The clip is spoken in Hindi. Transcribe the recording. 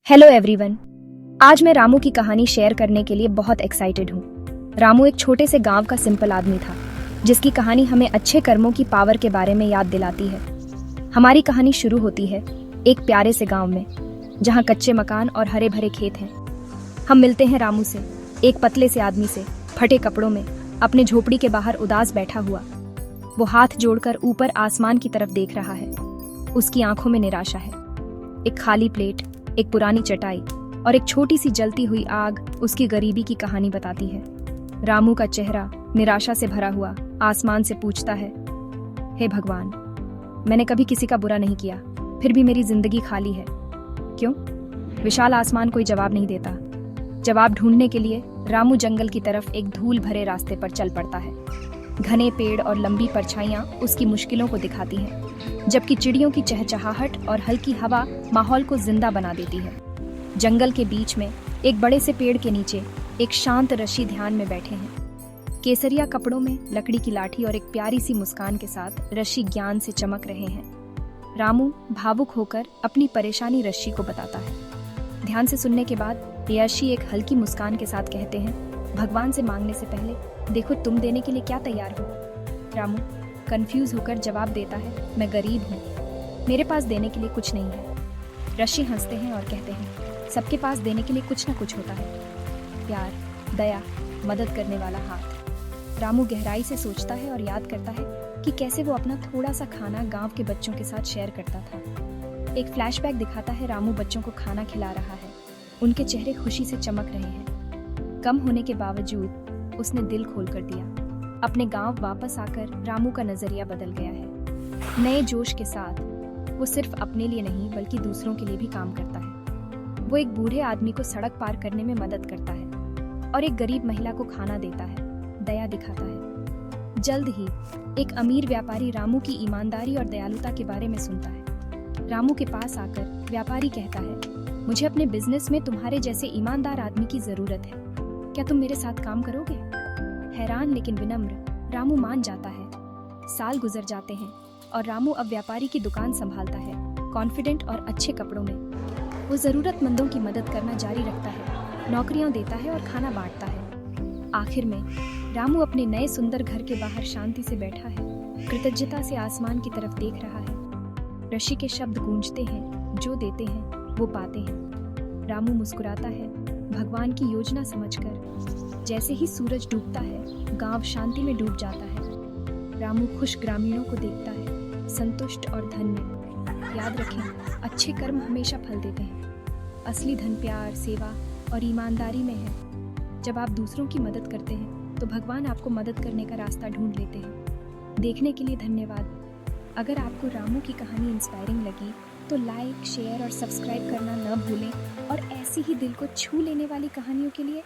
Hello everyone. आज मैं रामू की कहानी शेयर करने के लिए बहुत एक्साइटेड हूँ। रामू एक छोटे से गांव का सिंपल आदमी था जिसकी कहानी हमें अच्छे कर्मों की पावर के बारे में याद दिलाती है। हमारी कहानी शुरू होती है एक प्यारे से गांव में जहाँ कच्चे मकान और हरे भरे खेत हैं। हम मिलते हैं रामू से, एक पतले से आदमी से, फटे कपड़ों में, अपने झोपड़ी के बाहर उदास बैठा हुआ। वो हाथ जोड़कर ऊपर आसमान की तरफ देख रहा है। उसकी आंखों में निराशा है। एक खाली प्लेट, एक पुरानी चटाई और एक छोटी सी जलती हुई आग उसकी गरीबी की कहानी बताती है। रामू का चेहरा निराशा से भरा हुआ आसमान से पूछता है, हे भगवान, मैंने कभी किसी का बुरा नहीं किया, फिर भी मेरी जिंदगी खाली है, क्यों? विशाल आसमान कोई जवाब नहीं देता। जवाब ढूंढने के लिए रामू जंगल की तरफ एक धूल भरे रास्ते पर चल पड़ता है। घने पेड़ और लंबी परछाइयां उसकी मुश्किलों को दिखाती हैं, जबकि चिड़ियों की चहचहाहट और हल्की हवा माहौल को जिंदा बना देती है। जंगल के बीच में एक बड़े से पेड़ के नीचे एक शांत ऋषि ध्यान में बैठे हैं। केसरिया कपड़ों में, लकड़ी की लाठी और एक प्यारी सी मुस्कान के साथ ऋषि ज्ञान से चमक रहे हैं। रामू भावुक होकर अपनी परेशानी ऋषि को बताता है। ध्यान से सुनने के बाद ऋषि एक हल्की मुस्कान के साथ कहते हैं, भगवान से मांगने से पहले देखो तुम देने के लिए क्या तैयार हो। रामू कंफ्यूज होकर जवाब देता है, मैं गरीब हूँ, मेरे पास देने के लिए कुछ नहीं है। ऋषि हंसते हैं और कहते हैं, सबके पास देने के लिए कुछ न कुछ होता है, प्यार, दया, मदद करने वाला हाथ। रामू गहराई से सोचता है और याद करता है कि कैसे वो अपना थोड़ा सा खाना गांव के बच्चों के साथ शेयर करता था। एक फ्लैशबैक दिखाता है रामू बच्चों को खाना खिला रहा है। उनके चेहरे खुशी से चमक रहे हैं। कम होने के बावजूद उसने दिल खोल कर दिया। अपने गांव वापस आकर रामू का नजरिया बदल गया है। नए जोश के साथ वो सिर्फ अपने लिए नहीं बल्कि दूसरों के लिए भी काम करता है। वो एक बूढ़े आदमी को सड़क पार करने में मदद करता है और एक गरीब महिला को खाना देता है, दया दिखाता है। जल्द ही एक अमीर व्यापारी रामू की ईमानदारी और दयालुता के बारे में सुनता है। रामू के पास आकर व्यापारी कहता है, मुझे अपने बिजनेस में तुम्हारे जैसे ईमानदार आदमी की जरूरत है, क्या तुम मेरे साथ काम करोगे? हैरान लेकिन विनम्र रामू मान जाता है। साल गुजर जाते हैं और रामू अब व्यापारी की दुकान संभालता है, कॉन्फिडेंट और अच्छे कपड़ों में। वो जरूरतमंदों की मदद करना जारी रखता है, नौकरियां देता है और खाना बांटता है। आखिर में रामू अपने नए सुंदर घर के बाहर शांति से बैठा है, कृतज्ञता से आसमान की तरफ देख रहा है। ऋषि के शब्द गूंजते हैं, जो देते हैं वो पाते हैं। रामू मुस्कुराता है, भगवान की योजना समझकर। जैसे ही सूरज डूबता है, गांव शांति में डूब जाता है। रामू खुश ग्रामीणों को देखता है, संतुष्ट और धन्य। याद रखें, अच्छे कर्म हमेशा फल देते हैं। असली धन प्यार, सेवा और ईमानदारी में है। जब आप दूसरों की मदद करते हैं तो भगवान आपको मदद करने का रास्ता ढूंढ लेते हैं। देखने के लिए धन्यवाद। अगर आपको रामू की कहानी इंस्पायरिंग लगी तो लाइक, शेयर और सब्सक्राइब करना न भूलें और ऐसी ही दिल को छू लेने वाली कहानियों के लिए